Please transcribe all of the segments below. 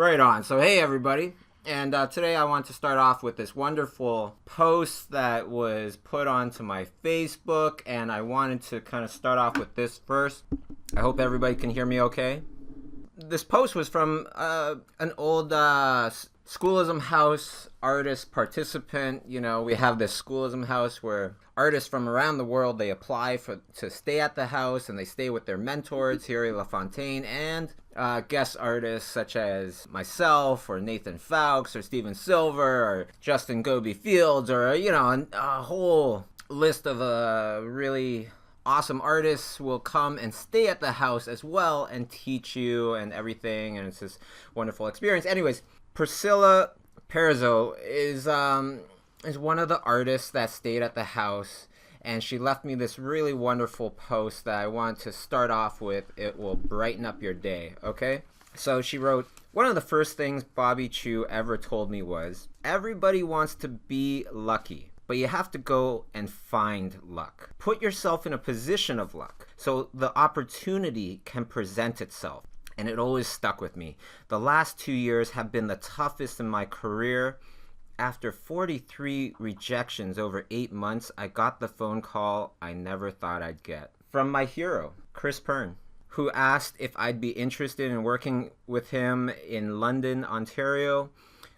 Right on. So, hey, everybody. And today I want to start off with this wonderful post that was put onto my Facebook. And I wanted to kind of start off with this first. I hope everybody can hear me okay. This post was from an old Schoolism House artist participant. You know, we have this Schoolism House where artists from around the world, they apply to stay at the house, and they stay with their mentors, Thierry Lafontaine, and guest artists such as myself, or Nathan Fowkes, or Steven Silver, or Justin Goby Fields, or, you know, a whole list of really awesome artists will come and stay at the house as well and teach you and everything, and it's this wonderful experience. Anyways, Priscilla Perizzo is one of the artists that stayed at the house, and she left me this really wonderful post that I want to start off with. It will brighten up your day, okay? So she wrote, "One of the first things Bobby Chiu ever told me was, everybody wants to be lucky, but you have to go and find luck. Put yourself in a position of luck so the opportunity can present itself." And it always stuck with me. The last 2 years have been the toughest in my career. After 43 rejections over 8 months, I got the phone call I never thought I'd get. From my hero, Chris Pern, who asked if I'd be interested in working with him in London, Ontario.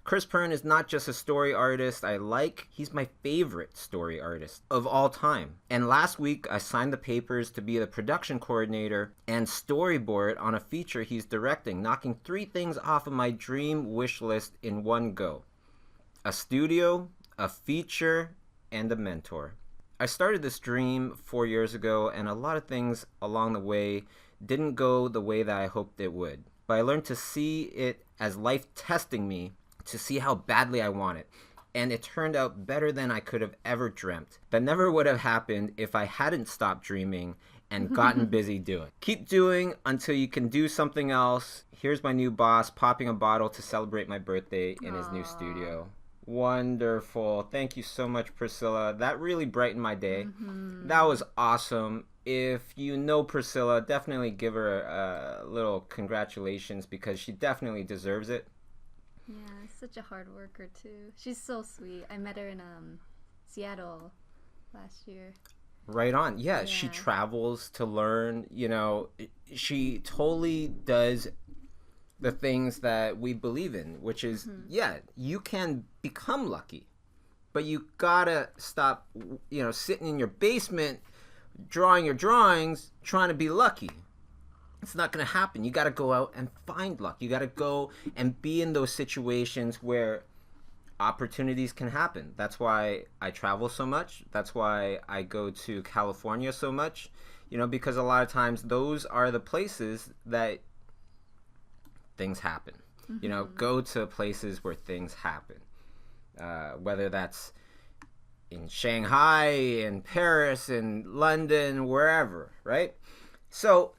Chris Pern is not just a story artist I like, he's my favorite story artist of all time. And last week, I signed the papers to be the production coordinator and storyboard on a feature he's directing, knocking 3 things off of my dream wish list in one go. A studio, a feature, and a mentor. I started this dream 4 years ago, and a lot of things along the way didn't go the way that I hoped it would. But I learned to see it as life testing me to see how badly I want it. And it turned out better than I could have ever dreamt. That never would have happened if I hadn't stopped dreaming and gotten busy doing. Keep doing until you can do something else. Here's my new boss popping a bottle to celebrate my birthday in his new studio. Wonderful. Thank you so much, Priscilla. That really brightened my day. That was awesome. If you know Priscilla, definitely give her a little congratulations, because she definitely deserves it. Yeah, such a hard worker too. She's so sweet. I met her in Seattle last year. Right on. Yeah, she travels to learn. You know, she totally does the things that we believe in, which is, yeah, you can become lucky, but you gotta stop, you know, sitting in your basement drawing your drawings trying to be lucky. It's not going to happen. You got to go out and find luck. You got to go and be in those situations where opportunities can happen. That's why I travel so much. That's why I go to California so much, you know, because a lot of times those are the places that things happen. You know, go to places where things happen. Whether that's in Shanghai, in Paris, in London, wherever, right? So,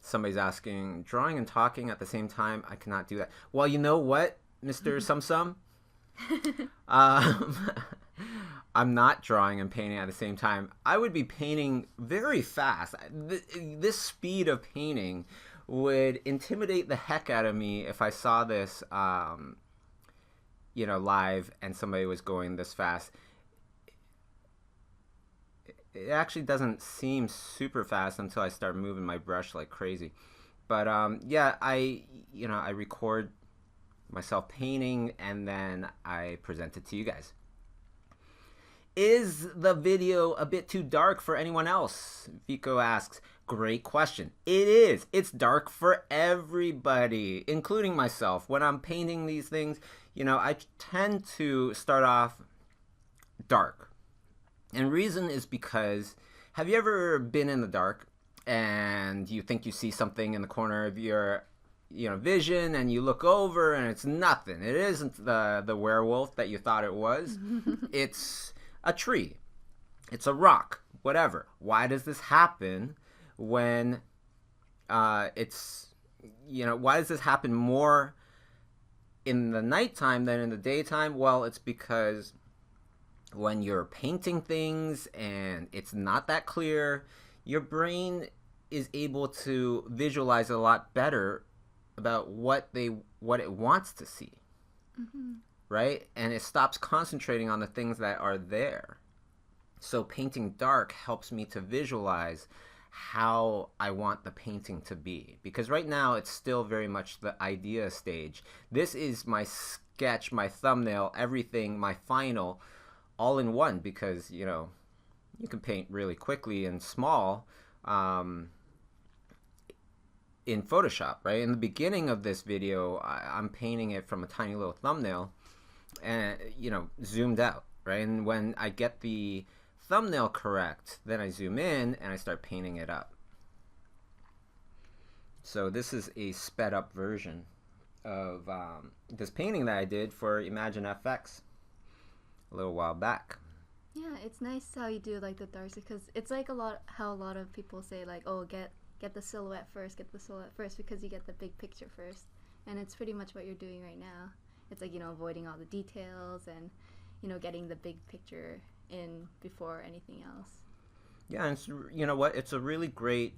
somebody's asking, drawing and talking at the same time, I cannot do that. Well, you know what, Mr. Sum Sum? I'm not drawing and painting at the same time. I would be painting very fast. This speed of painting would intimidate the heck out of me if I saw this, you know, live and somebody was going this fast. It actually doesn't seem super fast until I start moving my brush like crazy. But yeah, I record myself painting and then I present it to you guys. Is the video a bit too dark for anyone else? Vico asks. Great question. It is. It's dark for everybody, including myself. When I'm painting these things, you know, I tend to start off dark. And reason is because, have you ever been in the dark and you think you see something in the corner of your, you know, vision, and you look over and it's nothing? It isn't the werewolf that you thought it was. It's a tree. It's a rock. Whatever. Why does this happen when it's, you know, why does this happen more in the nighttime than in the daytime? Well, it's because when you're painting things and it's not that clear, your brain is able to visualize a lot better about what it wants to see. Mm-hmm. Right? And it stops concentrating on the things that are there. So painting dark helps me to visualize how I want the painting to be. Because right now it's still very much the idea stage. This is my sketch, my thumbnail, everything, my final, all in one. Because, you know, you can paint really quickly and small in Photoshop, right? In the beginning of this video, I'm painting it from a tiny little thumbnail and, you know, zoomed out, right? And when I get the thumbnail correct, then I zoom in and I start painting it up. So this is a sped up version of this painting that I did for Imagine FX a little while back. Yeah, it's nice how you do like the darks, because it's like how a lot of people say like, oh, get the silhouette first, because you get the big picture first. And it's pretty much what you're doing right now. It's like, you know, avoiding all the details and, you know, getting the big picture in before anything else. Yeah, and it's, you know what? It's a really great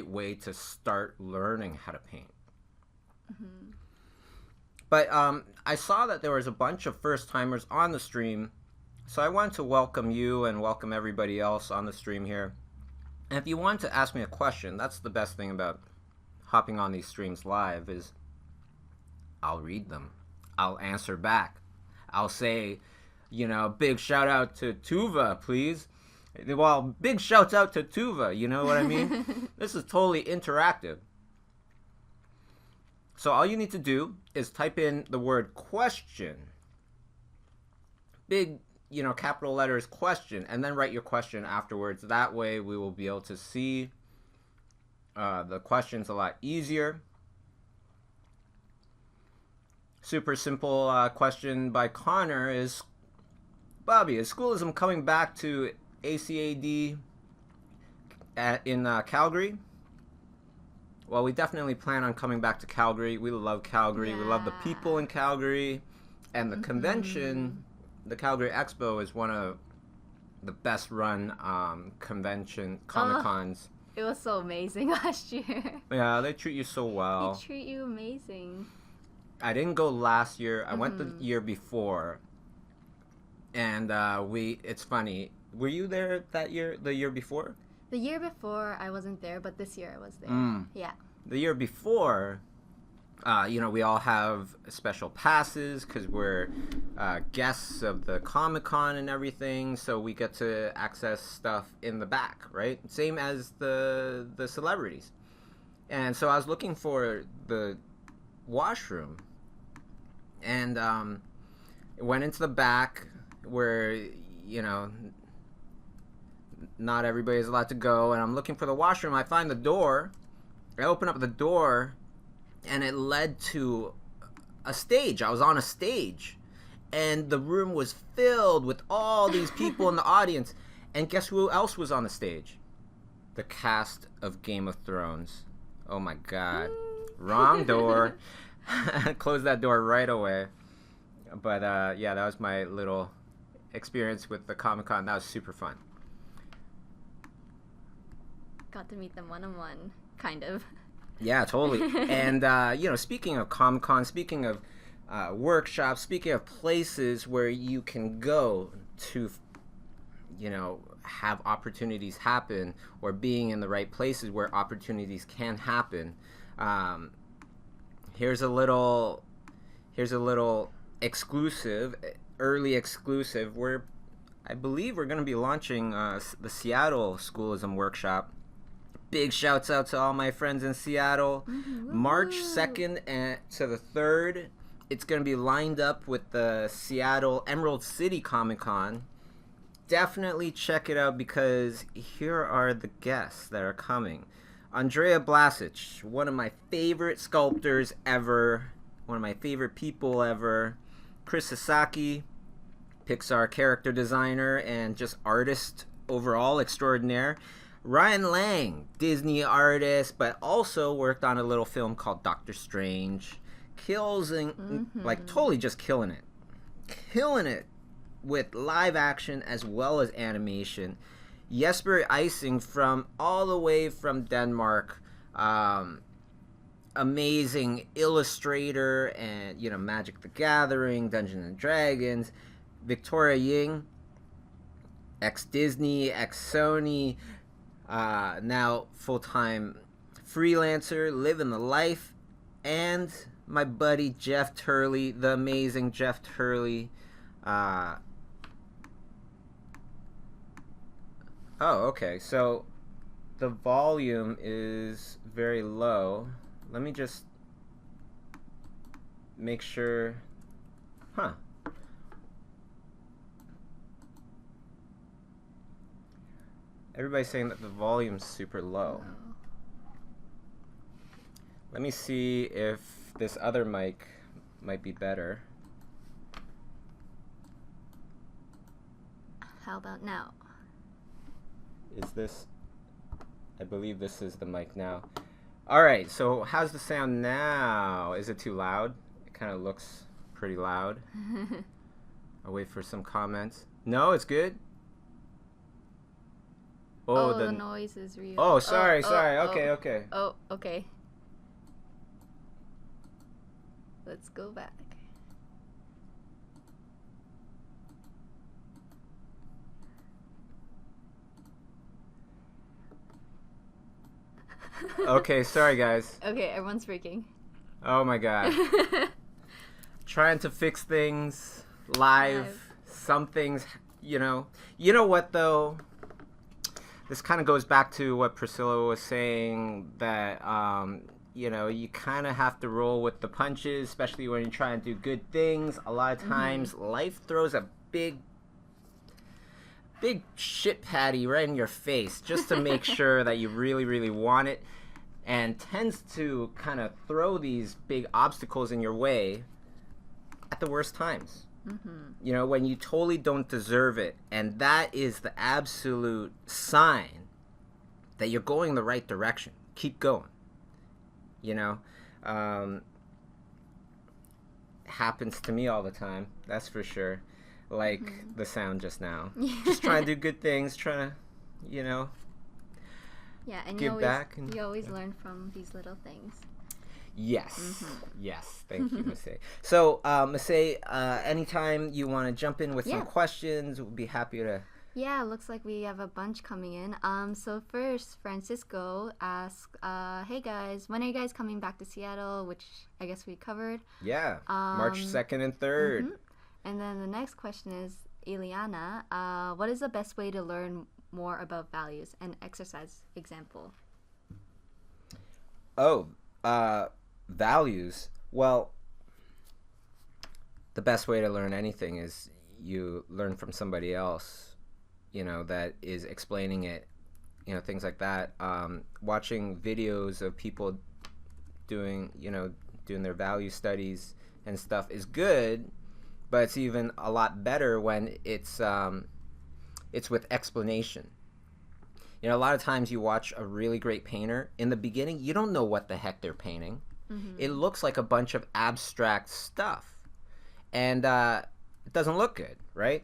way to start learning how to paint. Mm-hmm. But I saw that there was a bunch of first-timers on the stream, so I wanted to welcome you and welcome everybody else on the stream here. And if you want to ask me a question, that's the best thing about hopping on these streams live, is I'll read them. I'll answer back. I'll say, you know, big shout out to Tuva, please. Well, big shouts out to Tuva, you know what I mean? This is totally interactive. So all you need to do is type in the word question. Big, you know, capital letters question, and then write your question afterwards. That way we will be able to see the questions a lot easier. Super simple question by Connor is, Bobby, is schoolism coming back to ACAD in Calgary? Well, we definitely plan on coming back to Calgary. We love Calgary. Yeah. We love the people in Calgary. And the convention, the Calgary Expo, is one of the best run Comic-Cons. It was so amazing last year. Yeah, they treat you so well. They treat you amazing. I didn't go last year. I went the year before. And it's funny. Were you there that year, the year before? The year before, I wasn't there, but this year I was there. Yeah. The year before, you know, we all have special passes because we're guests of the Comic-Con and everything, so we get to access stuff in the back, right? Same as the celebrities. And so I was looking for the washroom, and went into the back where, you know, not everybody's allowed to go, and I'm looking for the washroom. I find the door. I open up the door, and it led to a stage. I was on a stage, and the room was filled with all these people in the audience. And guess who else was on the stage? The cast of Game of Thrones. Oh my God. Wrong door. Closed that door right away. But yeah, that was my little experience with the Comic-Con. That was super fun. Got to meet them one-on-one, kind of. Yeah, totally. And, you know, speaking of Comic-Con, speaking of workshops, speaking of places where you can go to, you know, have opportunities happen, or being in the right places where opportunities can happen, here's a little exclusive, early exclusive. I believe we're going to be launching the Seattle Schoolism Workshop. Big shouts out to all my friends in Seattle. Mm-hmm. March 2nd to the 3rd. It's going to be lined up with the Seattle Emerald City Comic-Con. Definitely check it out, because here are the guests that are coming. Andrea Blasic, one of my favorite sculptors ever. One of my favorite people ever. Chris Sasaki, Pixar character designer and just artist overall extraordinaire. Ryan Lang, Disney artist, but also worked on a little film called Doctor Strange. Like totally just killing it with live action as well as animation. Jesper Icing from all the way from Denmark. Amazing illustrator and, Magic the Gathering, Dungeons and Dragons. Victoria Ying, ex-Disney, ex-Sony, now full-time freelancer, living the life. And my buddy Jeff Turley, the amazing Jeff Turley. Oh, okay. So the volume is very low. Let me just make sure. Huh. Everybody's saying that the volume's super low. Let me see if this other mic might be better. How about now? Is this... I believe this is the mic now. Alright, so how's the sound now? Is it too loud? It kind of looks pretty loud. I'll wait for some comments. No, it's good? Oh, the noise is real. Oh, sorry. Okay. Oh, okay. Let's go back. Okay, sorry guys. Okay, everyone's freaking. Oh my god. Trying to fix things live. Some things, You know what though? This kind of goes back to what Priscilla was saying, that you kind of have to roll with the punches, especially when you're trying to do good things. A lot of times life throws a big shit patty right in your face just to make sure that you really, really want it, and tends to kind of throw these big obstacles in your way at the worst times. When you totally don't deserve it. And that is the absolute sign that you're going the right direction. Keep going. Happens to me all the time, that's for sure. Like the sound just now. Just trying to do good things, trying to, Yeah, and give back. And you always learn from these little things. Yes. Yes. Thank you, Massey. So, Massey, anytime you want to jump in with some questions, we'll be happy to. Yeah, looks like we have a bunch coming in. So first, Francisco asked, hey guys, when are you guys coming back to Seattle? Which I guess we covered. Yeah, March 2nd and 3rd. And then the next question is, Ileana, what is the best way to learn more about values and exercise example? Oh, values. Well, the best way to learn anything is you learn from somebody else, that is explaining it, things like that. Watching videos of people doing their value studies and stuff is good, but it's even a lot better when it's with explanation. A lot of times you watch a really great painter. In the beginning, you don't know what the heck they're painting. It looks like a bunch of abstract stuff. And it doesn't look good, right?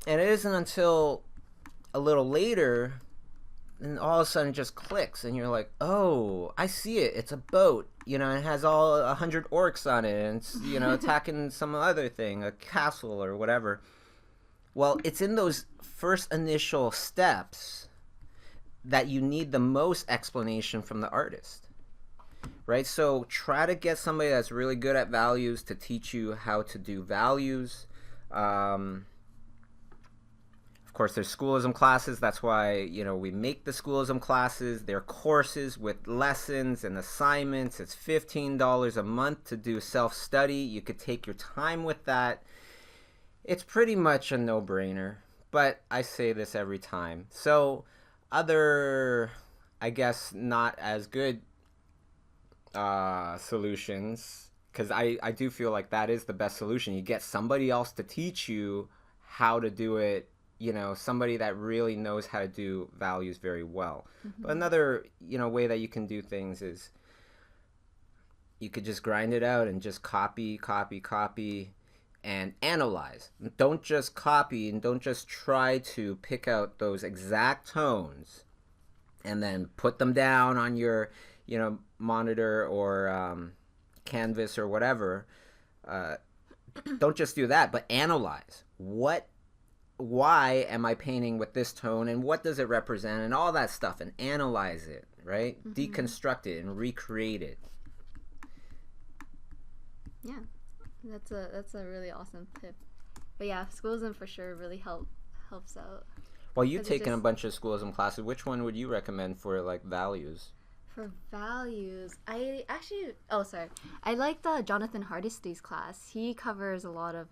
And it isn't until a little later, and all of a sudden it just clicks, and you're like, oh, I see it. It's a boat. It has all 100 orcs on it, and it's, attacking some other thing, a castle or whatever. Well, it's in those first initial steps that you need the most explanation from the artist, right? So try to get somebody that's really good at values to teach you how to do values. Of course, there's schoolism classes. That's why, we make the schoolism classes. They're courses with lessons and assignments. It's $15 a month to do self-study. You could take your time with that. It's pretty much a no-brainer, but I say this every time. So other, I guess, not as good solutions, because I do feel like that is the best solution. You get somebody else to teach you how to do it, somebody that really knows how to do values very well. But another, way that you can do things is you could just grind it out and just copy, and analyze. Don't just copy and don't just try to pick out those exact tones and then put them down on your, monitor or canvas or whatever. Don't just do that, but analyze. Why am I painting with this tone, and what does it represent, and all that stuff, and analyze it, right? Deconstruct it and recreate it. Yeah, that's a really awesome tip. But yeah, schoolism for sure really helps out. Well, you've taken a bunch of schoolism classes. Which one would you recommend for like values? For values, I liked Jonathan Hardisty's class. He covers a lot of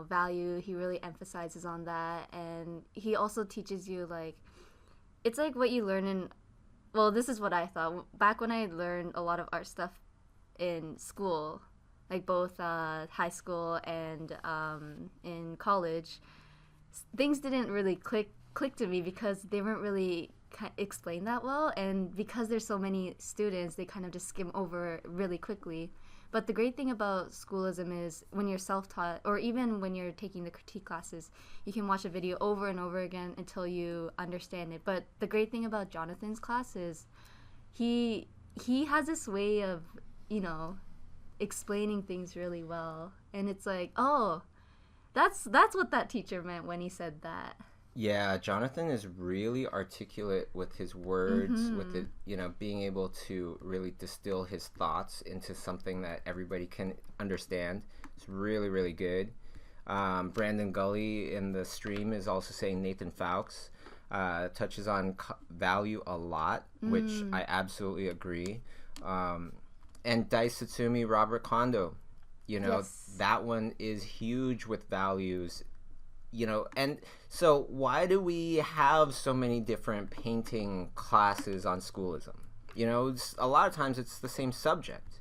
value. He really emphasizes on that, and he also teaches you it's like what you learn in. Well, this is what I thought back when I learned a lot of art stuff in school, like both high school and in college. Things didn't really click to me because they weren't really explained that well, and because there's so many students, they kind of just skim over really quickly. But the great thing about schoolism is when you're self-taught, or even when you're taking the critique classes, you can watch a video over and over again until you understand it. But the great thing about Jonathan's class is he has this way of explaining things really well, and it's like, oh, that's what that teacher meant when he said that. Yeah, Jonathan is really articulate with his words, with it, being able to really distill his thoughts into something that everybody can understand. It's really, really good. Brandon Gully in the stream is also saying Nathan Fowkes touches on value a lot, which I absolutely agree. And Dai Satsumi, Robert Kondo, yes. That one is huge with values. And so why do we have so many different painting classes on schoolism? A lot of times it's the same subject,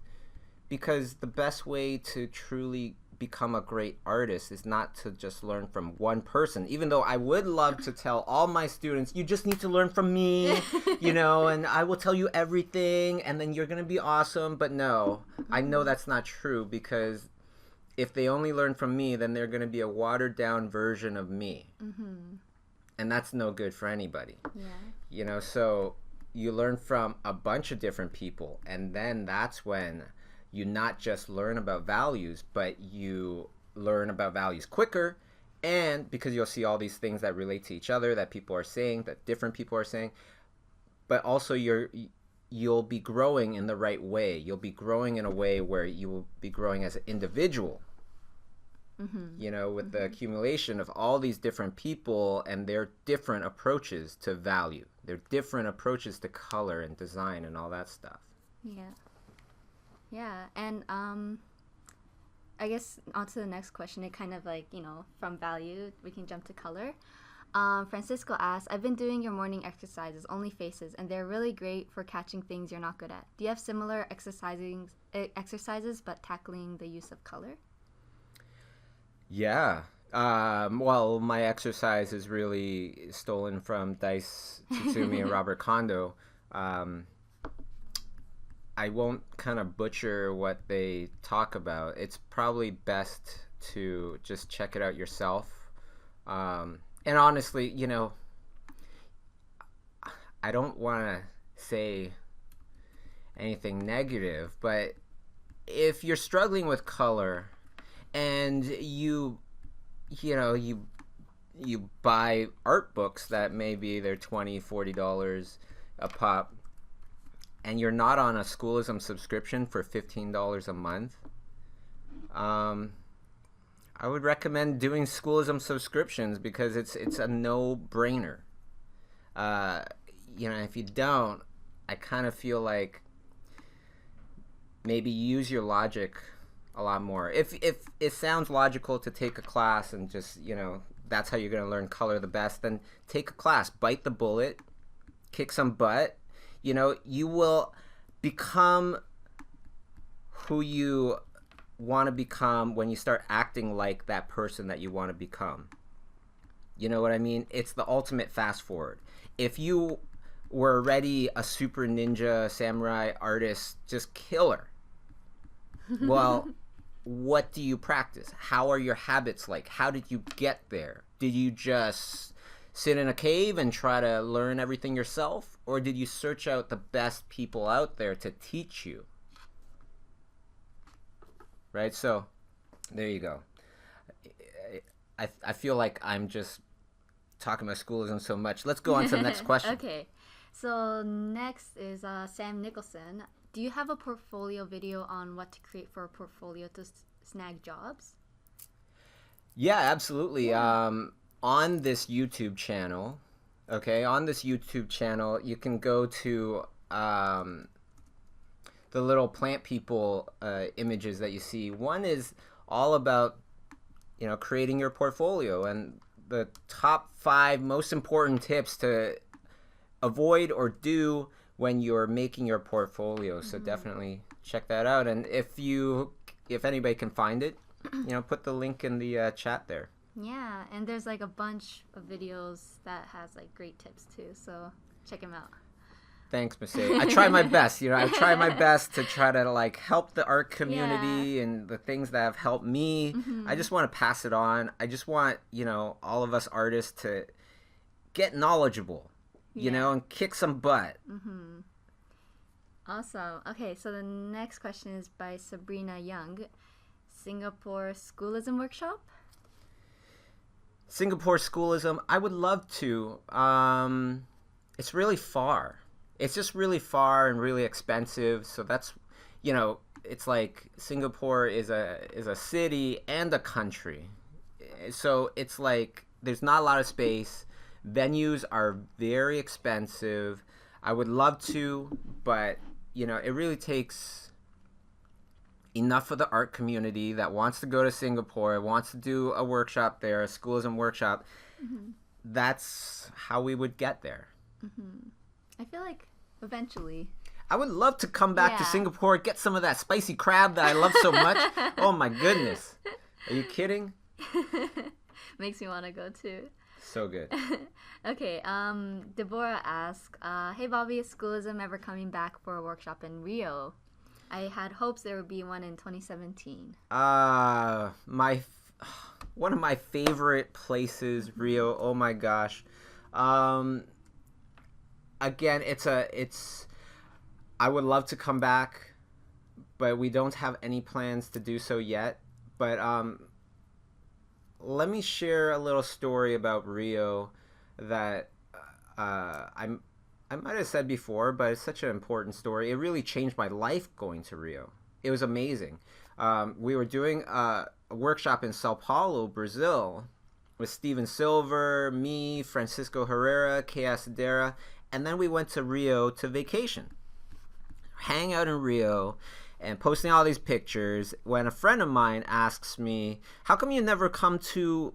because the best way to truly become a great artist is not to just learn from one person, even though I would love to tell all my students, you just need to learn from me, and I will tell you everything and then you're going to be awesome. But no, I know that's not true, because if they only learn from me, then they're going to be a watered down version of me. And that's no good for anybody. Yeah. So you learn from a bunch of different people, and then that's when you not just learn about values, but you learn about values quicker, and because you'll see all these things that relate to each other, that people are saying, that different people are saying, but also you'll be growing in the right way. You'll be growing in a way where you will be growing as an individual, with the accumulation of all these different people and their different approaches to value, their different approaches to color and design and all that stuff. Yeah, and I guess on to the next question. It kind of from value, we can jump to color. Francisco asks, I've been doing your morning exercises, only faces, and they're really great for catching things you're not good at. Do you have similar exercises but tackling the use of color? Yeah. Well, my exercise is really stolen from Dice Tatsumi and Robert Kondo. I won't kind of butcher what they talk about. It's probably best to just check it out yourself. And honestly, I don't want to say anything negative, but if you're struggling with color and you buy art books that maybe they're $20-$40 a pop, and you're not on a schoolism subscription for $15 a month, I would recommend doing schoolism subscriptions, because it's a no-brainer. If you don't, I kind of feel like maybe use your logic a lot more. If it sounds logical to take a class and just, that's how you're going to learn color the best, then take a class, bite the bullet, kick some butt. You will become who you want to become when you start acting like that person that you want to become. You know what I mean? It's the ultimate fast forward. If you were already a super ninja samurai artist, just killer, well, what do you practice? How are your habits like? How did you get there? Did you just sit in a cave and try to learn everything yourself? Or did you search out the best people out there to teach you? Right? So, there you go. I feel like I'm just talking about schoolism so much. Let's go on to the next question. Okay. So next is Sam Nicholson. Do you have a portfolio video on what to create for a portfolio to snag jobs? Yeah, absolutely. Yeah. On this YouTube channel, you can go to the little plant people images that you see. One is all about, creating your portfolio and the top 5 most important tips to avoid or do when you're making your portfolio. So definitely check that out. And if anybody can find it, put the link in the chat there. Yeah, and there's like a bunch of videos that has like great tips too. So check them out. Thanks, Mercedes. I try my best. I try my best to try to like help the art community and the things that have helped me. I just want to pass it on. I just want, all of us artists to get knowledgeable, and kick some butt. Awesome. Okay, so the next question is by Sabrina Young. Singapore Schoolism Workshop? Singapore Schoolism, I would love to. It's really far. It's just really far and really expensive. So that's, it's like Singapore is a city and a country. So it's like there's not a lot of space. Venues are very expensive. I would love to, but, it really takes enough of the art community that wants to go to Singapore, wants to do a workshop there, a schoolism workshop. That's how we would get there. I feel like eventually. I would love to come back to Singapore, get some of that spicy crab that I love so much. Oh my goodness. Are you kidding? Makes me want to go too. So good. Okay, Deborah asked, hey Bobby, is schoolism ever coming back for a workshop in Rio? I had hopes there would be one in 2017. One of my favorite places, Rio. Oh my gosh. Again, I would love to come back, but we don't have any plans to do so yet. But let me share a little story about Rio that I might have said before, but it's such an important story. It really changed my life going to Rio. It was amazing. We were doing a workshop in Sao Paulo, Brazil, with Steven Silver, me, Francisco Herrera, Kay Asadera, and then we went to Rio to vacation. Hang out in Rio and posting all these pictures when a friend of mine asks me, how come you never come to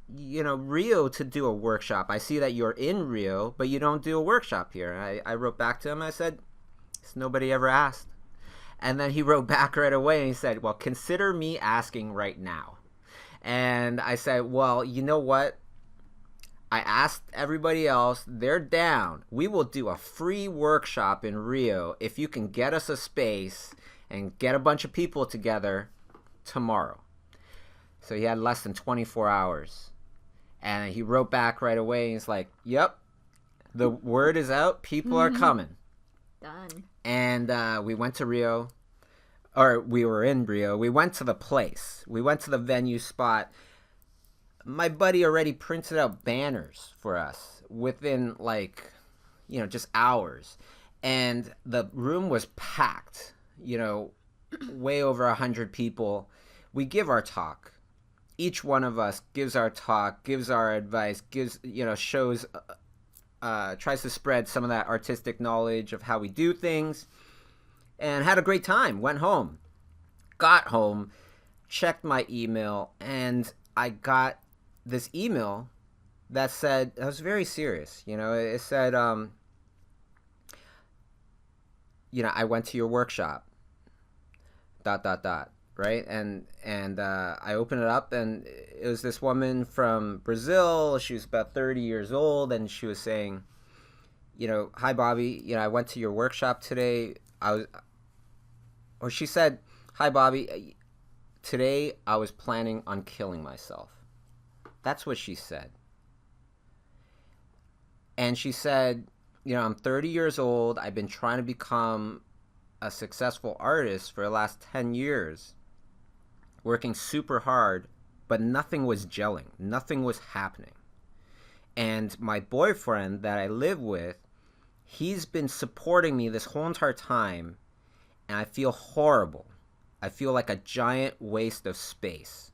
Rio to do a workshop? I see that you're in Rio, but you don't do a workshop here. I wrote back to him. I said, nobody ever asked. And then he wrote back right away and he said, well, consider me asking right now. And I said, well, you know what? I asked everybody else. They're down. We will do a free workshop in Rio if you can get us a space and get a bunch of people together tomorrow. So he had less than 24 hours. And he wrote back right away. He's like, yep, the word is out. People are coming. Done. And we went to Rio. Or we were in Rio. We went to the place. We went to the venue spot. My buddy already printed out banners for us within just hours. And the room was packed, way over 100 people. We give our talk. Each one of us gives our talk, gives our advice, shows, tries to spread some of that artistic knowledge of how we do things, and had a great time. Went home, got home, checked my email, and I got this email that said, I was very serious. It said, I went to your workshop, ... right? And I opened it up, and it was this woman from Brazil. She was about 30 years old, and she was saying, hi Bobby, I went to your workshop today. She said, hi Bobby, today I was planning on killing myself. That's what she said. And she said, I'm 30 years old. I've been trying to become a successful artist for the last 10 years, working super hard, but nothing was gelling. Nothing was happening. And my boyfriend that I live with, he's been supporting me this whole entire time, and I feel horrible. I feel like a giant waste of space.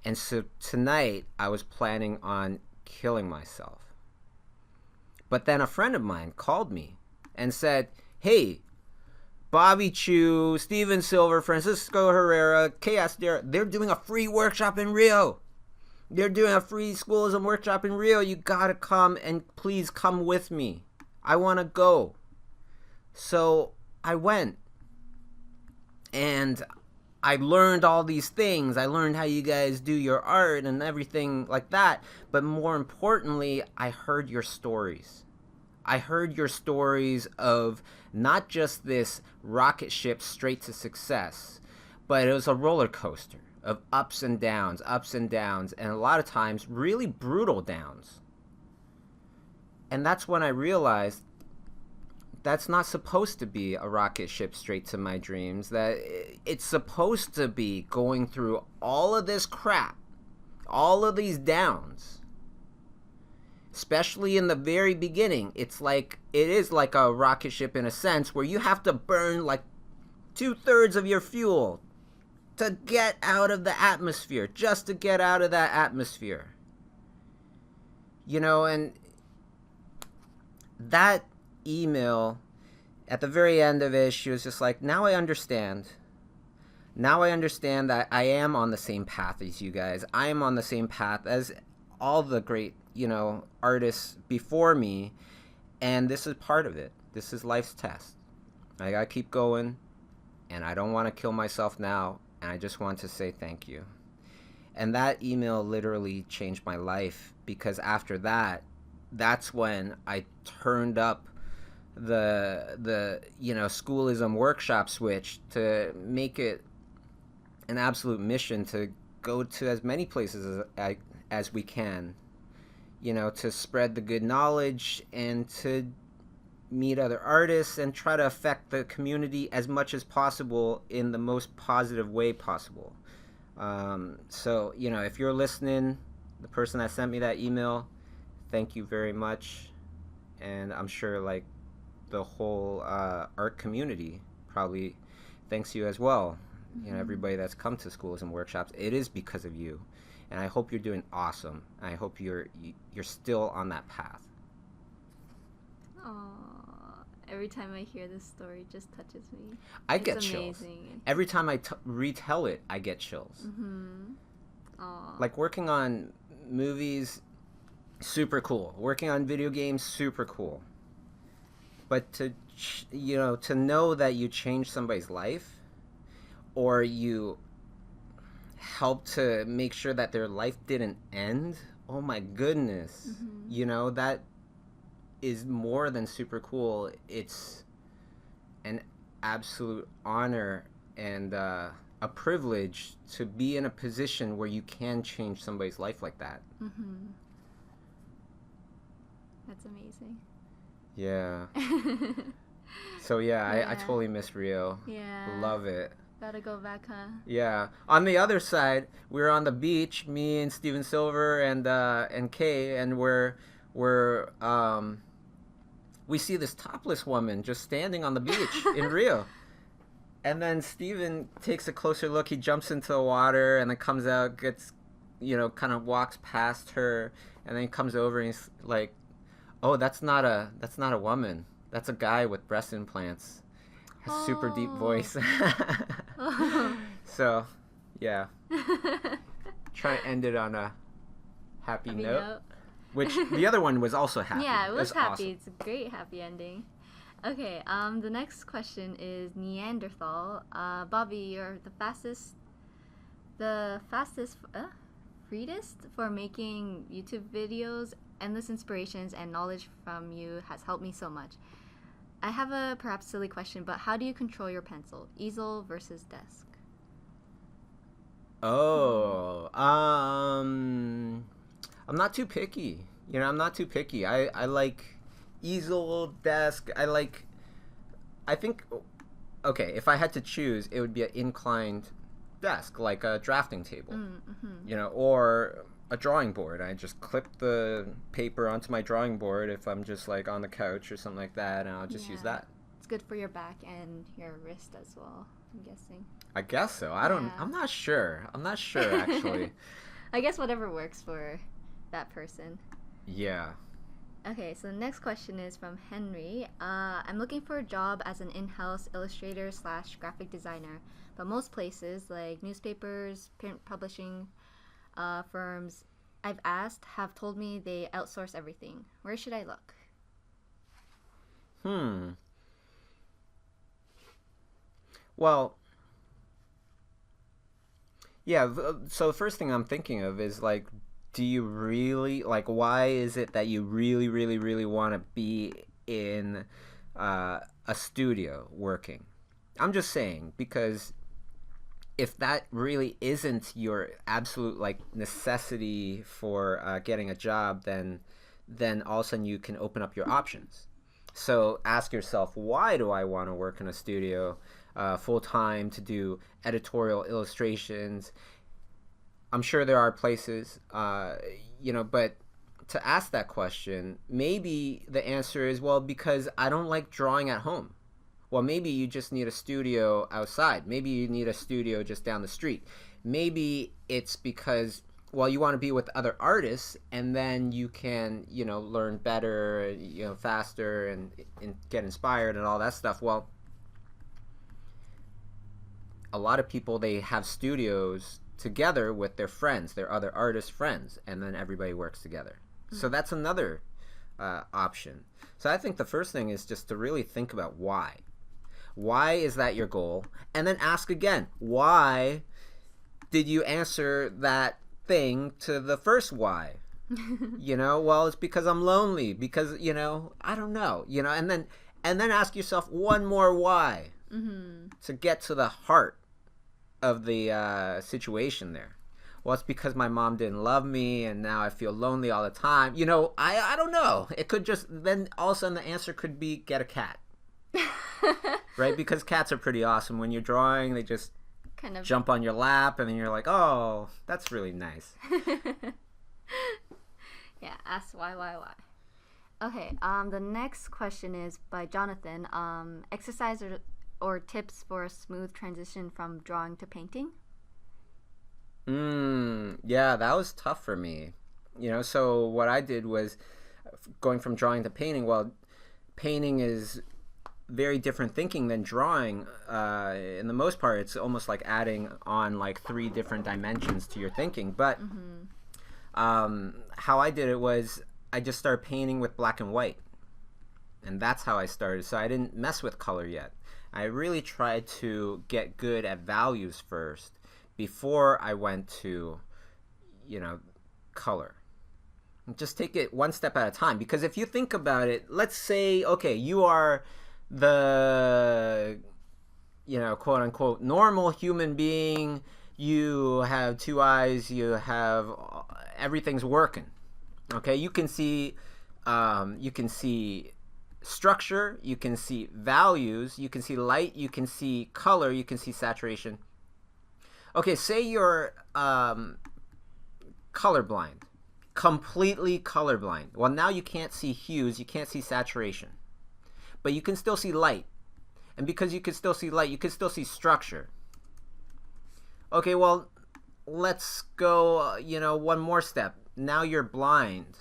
And so tonight, I was planning on killing myself. But then a friend of mine called me and said, hey, Bobby Chiu, Steven Silver, Francisco Herrera, Chaos Dare, they're doing a free workshop in Rio. They're doing a free schoolism workshop in Rio. You gotta come, and please come with me. I want to go. So I went. And I learned all these things. I learned how you guys do your art and everything like that. But more importantly, I heard your stories. I heard your stories of not just this rocket ship straight to success, but it was a roller coaster of ups and downs, and a lot of times really brutal downs. And that's when I realized that's not supposed to be a rocket ship straight to my dreams, that it's supposed to be going through all of this crap, all of these downs. Especially in the very beginning, it is like a rocket ship in a sense, where you have to burn like 2/3 of your fuel to get out of the atmosphere, just to get out of that atmosphere. And that email, at the very end of it, she was just like, now I understand. Now I understand that I am on the same path as you guys. I am on the same path as all the great, artists before me. And this is part of it. This is life's test. I gotta keep going. And I don't want to kill myself now. And I just want to say thank you. And that email literally changed my life, because after that, that's when I turned up the schoolism workshop switch to make it an absolute mission to go to as many places as we can, to spread the good knowledge and to meet other artists and try to affect the community as much as possible in the most positive way possible. So, if you're listening, the person that sent me that email, thank you very much. And I'm sure the whole art community probably thanks you as well. Mm-hmm. Everybody that's come to schools and workshops, it is because of you. And I hope you're doing awesome. I hope you're still on that path. Aww. Every time I hear this story, it just touches me. I get chills. Every time I retell it, I get chills. Mm-hmm. Aww. Like working on movies, super cool. Working on video games, super cool. But to know that you changed somebody's life, or you help to make sure that their life didn't end, oh my goodness. Mm-hmm. That is more than super cool. It's an absolute honor and a privilege to be in a position where you can change somebody's life like that. Mm-hmm. That's amazing. Yeah. So I totally miss Rio. Yeah. Love it. Gotta go back, huh? Yeah. On the other side, we were on the beach, me and Steven Silver and Kay, and we see this topless woman just standing on the beach in Rio. And then Steven takes a closer look. He jumps into the water and then comes out, gets, kind of walks past her, and then he comes over and he's like, "Oh, that's not a woman. That's a guy with breast implants." A super deep voice. So, yeah. Try to end it on a happy note. Which the other one was also happy. Yeah, it was happy. Awesome. It's a great happy ending. Okay, the next question is Neanderthal. Bobby, you're the freest for making YouTube videos. Endless inspirations and knowledge from you has helped me so much. I have a perhaps silly question, but how do you control your pencil? Easel versus desk? Oh, I'm not too picky. I'm not too picky. I like easel, desk. I think, okay, if I had to choose, it would be an inclined desk, like a drafting table, or a drawing board. I just clip the paper onto my drawing board if I'm just like on the couch or something like that, and I'll just use that. It's good for your back and your wrist as well, I'm guessing. I guess so. I'm not sure. I'm not sure, actually. I guess whatever works for that person. Yeah. Okay, so the next question is from Henry. I'm looking for a job as an in-house illustrator / graphic designer, but most places like newspapers, print publishing firms I've asked have told me they outsource everything. Where should I look? Well, yeah, so the first thing I'm thinking of is like, do you really, like, why is it that you really, really, really want to be in a studio working? I'm just saying, because if that really isn't your absolute, like, necessity for getting a job, then all of a sudden you can open up your options. So ask yourself, why do I want to work in a studio full time to do editorial illustrations? I'm sure there are places, but to ask that question, maybe the answer is, well, because I don't like drawing at home. Well, maybe you just need a studio outside. Maybe you need a studio just down the street. Maybe it's because, well, you want to be with other artists, and then you can, learn better, faster, and get inspired and all that stuff. Well, a lot of people, they have studios together with their friends, their other artist friends, and then everybody works together. So that's another option. So I think the first thing is just to really think about why. Why is that your goal? And then ask again, why did you answer that thing to the first why? Well, it's because I'm lonely, because, I don't know, and then ask yourself one more why to get to the heart of the situation there. Well, it's because my mom didn't love me, and now I feel lonely all the time. I don't know. It could just, then all of a sudden the answer could be get a cat. Right? Because cats are pretty awesome. When you're drawing, they just kind of jump on your lap, and then you're like, oh, that's really nice. Yeah, ask why. Okay, the next question is by Jonathan. Exercise or tips for a smooth transition from drawing to painting? Yeah, that was tough for me. So what I did was going from drawing to painting. Well, painting is very different thinking than drawing. In the most part, it's almost like adding on like 3 different dimensions to your thinking. But how I did it was I just started painting with black and white. And that's how I started. So I didn't mess with color yet. I really tried to get good at values first before I went to, color. Just take it one step at a time. Because if you think about it, let's say, okay, you are the, quote unquote, normal human being. You have 2 eyes. You have, everything's working. Okay, you can see structure, you can see values, you can see light, you can see color, you can see saturation. Okay, say you're colorblind, completely colorblind. Well, now you can't see hues, you can't see saturation, but you can still see light. And because you can still see light, you can still see structure. Okay, well, let's go, one more step. Now you're blind.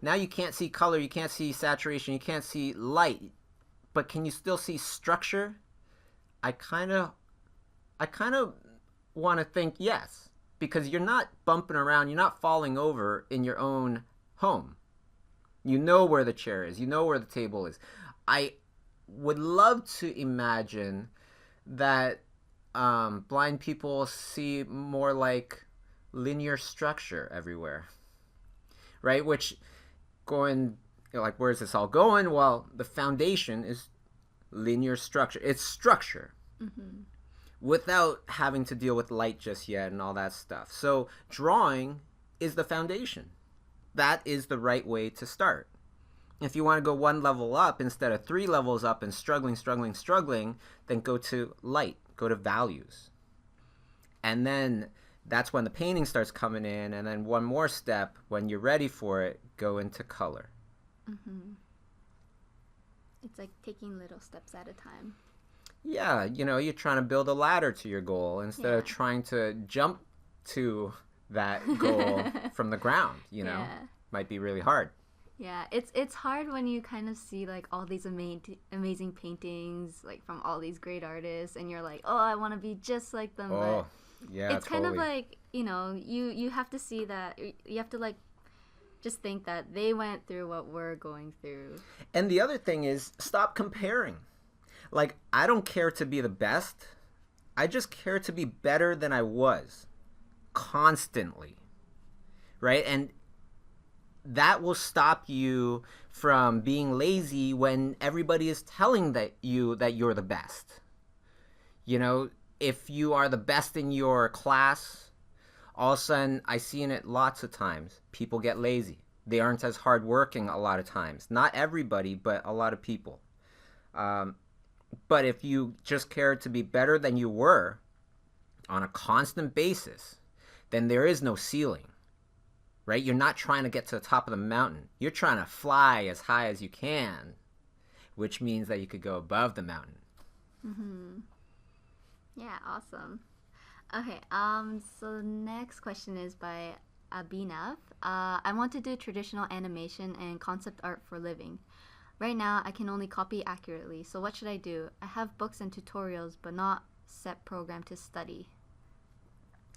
Now you can't see color, you can't see saturation, you can't see light, but can you still see structure? I kind of want to think yes, because you're not bumping around, you're not falling over in your own home. You know where the chair is, you know where the table is. I would love to imagine that blind people see more like linear structure everywhere, right? Which going, like, where's this all going? Well, the foundation is linear structure. It's structure. without having to deal with light just yet and all that stuff. So drawing is the foundation. That is the right way to start. If you want to go one level up instead of 3 levels up and struggling, then go to light, go to values. And then that's when the painting starts coming in, and then one more step, when you're ready for it, go into color. Mm-hmm. It's like taking little steps at a time. Yeah, you're trying to build a ladder to your goal instead of trying to jump to that goal from the ground, Might be really hard. Yeah, it's hard when you kind of see like all these amazing paintings like from all these great artists, and you're like, oh, I want to be just like them. Oh, but yeah, it's totally. kind of like, you have to see that, you have to like just think that they went through what we're going through. And the other thing is, stop comparing. Like, I don't care to be the best. I just care to be better than I was constantly. Right? And that will stop you from being lazy when everybody is telling you that you're the best. If you are the best in your class, all of a sudden, I see it lots of times, people get lazy. They aren't as hardworking a lot of times. Not everybody, but a lot of people. But if you just care to be better than you were on a constant basis, then there is no ceiling. Right? You're not trying to get to the top of the mountain. You're trying to fly as high as you can, which means that you could go above the mountain. Mm-hmm. Yeah, awesome. Okay, so the next question is by Abhinav. I want to do traditional animation and concept art for a living. Right now, I can only copy accurately, so what should I do? I have books and tutorials, but not set program to study.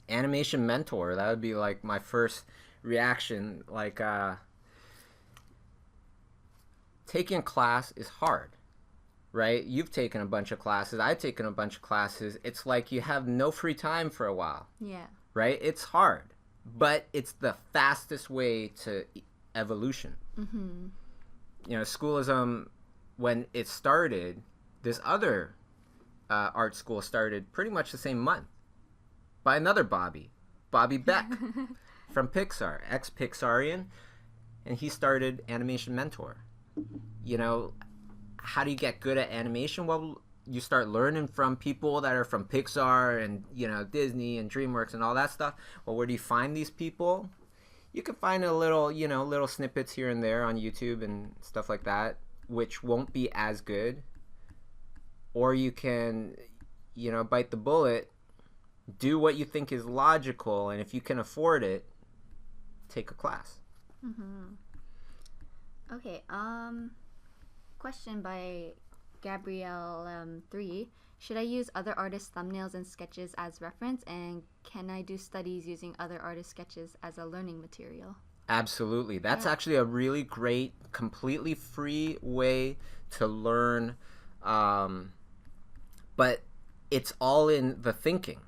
Animation mentor, that would be like my first reaction. Like, taking a class is hard, right? You've taken a bunch of classes. I've taken a bunch of classes. It's like you have no free time for a while. Yeah. Right? It's hard, but it's the fastest way to evolution. Mm-hmm. Schoolism, when it started, this other art school started pretty much the same month by another Bobby Beck from Pixar, ex-Pixarian, and he started Animation Mentor. How do you get good at animation? Well, you start learning from people that are from Pixar and, Disney and DreamWorks and all that stuff. Well, where do you find these people? You can find little snippets here and there on YouTube and stuff like that, which won't be as good. Or you can, bite the bullet, do what you think is logical, and if you can afford it, take a class. Mm-hmm. Okay, question by Gabrielle 3. Should I use other artists' thumbnails and sketches as reference, and can I do studies using other artists' sketches as a learning material? Absolutely. That's actually a really great, completely free way to learn, but it's all in the thinking.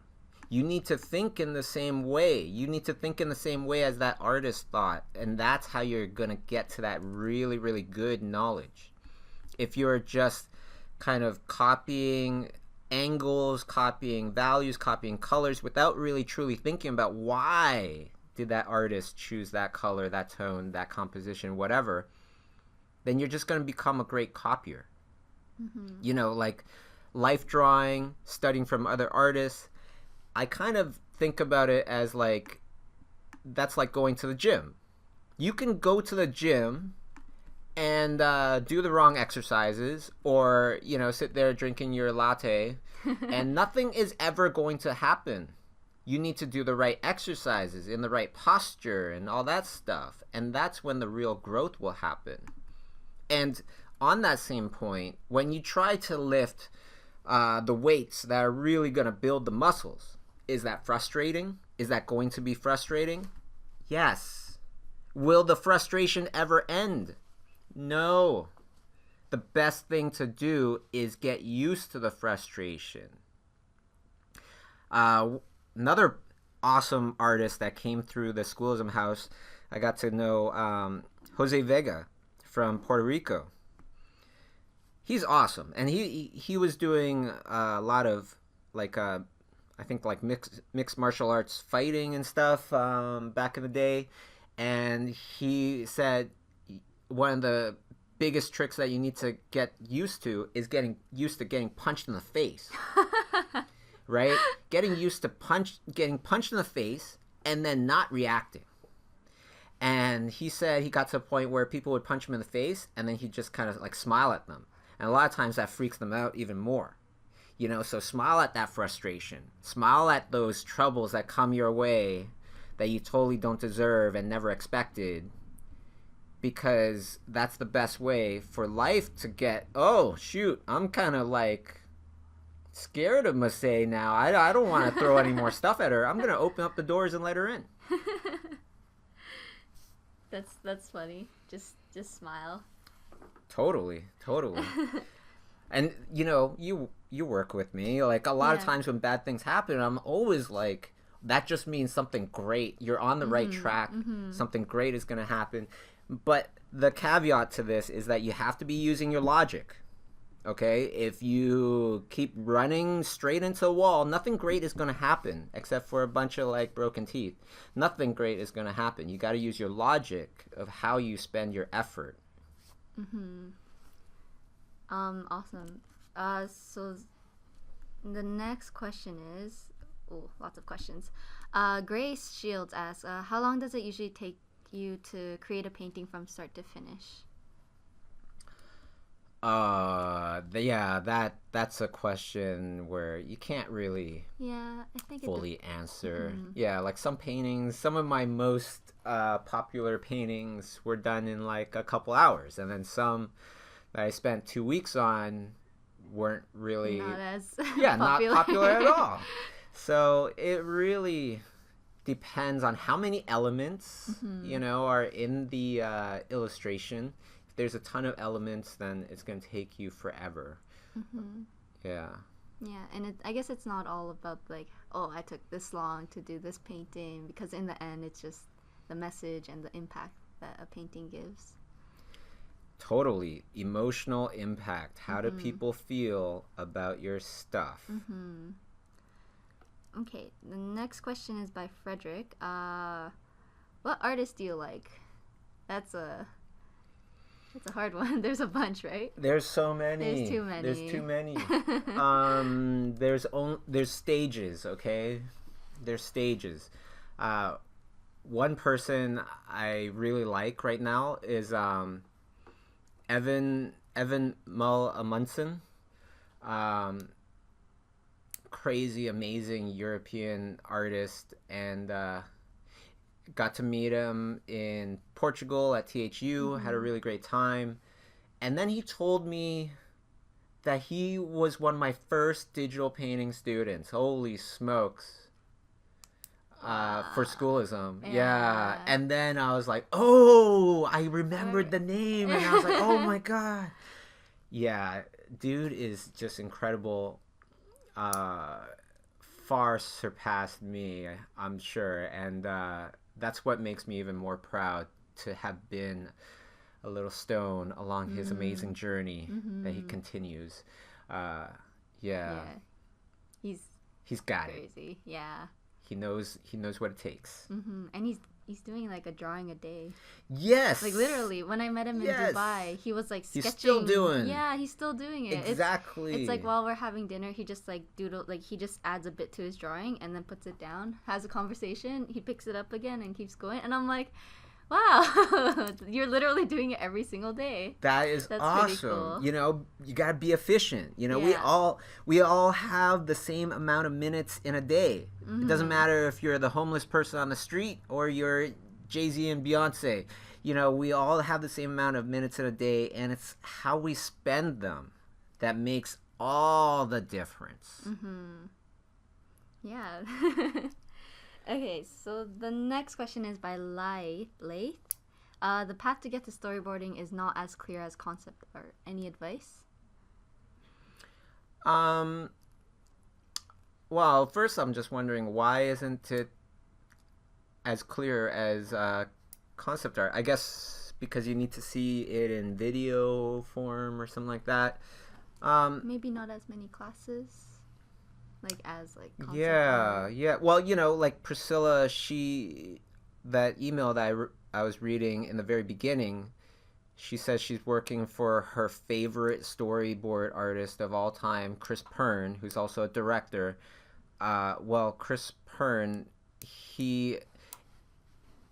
You need to think in the same way. You need to think in the same way as that artist thought, and that's how you're going to get to that really, really good knowledge. If you're just kind of copying angles, copying values, copying colors without really truly thinking about why did that artist choose that color, that tone, that composition, whatever, then you're just going to become a great copier. Mm-hmm. Like life drawing, studying from other artists. I kind of think about it as like, that's like going to the gym. You can go to the gym and do the wrong exercises, or sit there drinking your latte and nothing is ever going to happen. You need to do the right exercises in the right posture and all that stuff, and that's when the real growth will happen. And on that same point, when you try to lift the weights that are really going to build the muscles, is that frustrating? Is that going to be frustrating? Yes. Will the frustration ever end? No. The best thing to do is get used to the frustration. Another awesome artist that came through the Schoolism house, I got to know Jose Vega from Puerto Rico. He's awesome, and he was doing a lot of like I think like mixed martial arts fighting and stuff back in the day, and he said one of the biggest tricks that you need to get used to is getting used to getting punched in the face. Right? Getting used to getting punched in the face and then not reacting. And he said he got to a point where people would punch him in the face and then he'd just kind of like smile at them. And a lot of times that freaks them out even more. You know, so smile at that frustration. Smile at those troubles that come your way that you totally don't deserve and never expected. Because that's the best way for life to get, oh, shoot, I'm kind of like scared of Masay now. I don't want to throw any more stuff at her. I'm going to open up the doors and let her in. That's funny. Just smile. Totally. And you know, you work with me. Like a lot of times when bad things happen, I'm always like, that just means something great. You're on the right track. Something great is going to happen. But the caveat to this is that you have to be using your logic. Okay? If you keep running straight into a wall, nothing great is going to happen except for a bunch of like broken teeth. Nothing great is going to happen. You got to use your logic of how you spend your effort. Awesome. So the next question is, lots of questions. Grace Shields asks, how long does it usually take you to create a painting from start to finish? That's a question where you can't really fully answer. Yeah, like some paintings, some of my most popular paintings were done in like a couple hours, and then some that I spent 2 weeks on weren't really not as not popular at all. So it really depends on how many elements you know are in the illustration. If there's a ton of elements, then it's going to take you forever. Yeah, and I guess it's not all about like, oh, I took this long to do this painting, because in the end it's just the message and the impact that a painting gives. Totally. Emotional impact. How do people feel about your stuff? Okay, the next question is by Frederick. What artist do you like? That's a hard one. There's a bunch, right? There's so many. There's too many. There's stages, okay? There's stages. One person I really like right now is Evan Mull Amundsen. Crazy, amazing European artist, and got to meet him in Portugal at THU, had a really great time. And then he told me that he was one of my first digital painting students. Holy smokes. For Schoolism. Yeah. And then I was like, oh, I remembered the name, and I was like, oh my god. Yeah, dude is just incredible. Far surpassed me, I'm sure, and that's what makes me even more proud to have been a little stone along his amazing journey that he continues. He's got crazy. It. Yeah, he knows what it takes. And he's doing like a drawing a day. Yes. Like literally, when I met him in Dubai, he was like sketching. He's still doing. Yeah, he's still doing it. Exactly. It's like while we're having dinner, he just like he just adds a bit to his drawing and then puts it down, has a conversation, he picks it up again and keeps going. And I'm like, wow, you're literally doing it every single day. That's awesome. Cool. You know, you gotta be efficient. You know, we all have the same amount of minutes in a day. It doesn't matter if you're the homeless person on the street or you're Jay-Z and Beyonce. You know, we all have the same amount of minutes in a day, and it's how we spend them that makes all the difference. Yeah. Okay, so the next question is by Laith. The path to get to storyboarding is not as clear as concept art. Any advice? Well, first I'm just wondering, why isn't it as clear as concept art? I guess because you need to see it in video form or something like that. Maybe not as many classes. like as like concept Yeah, art. yeah. Well, like Priscilla, that email that I was reading in the very beginning, she says she's working for her favorite storyboard artist of all time, Chris Pern, who's also a director. Well, Chris Pern, he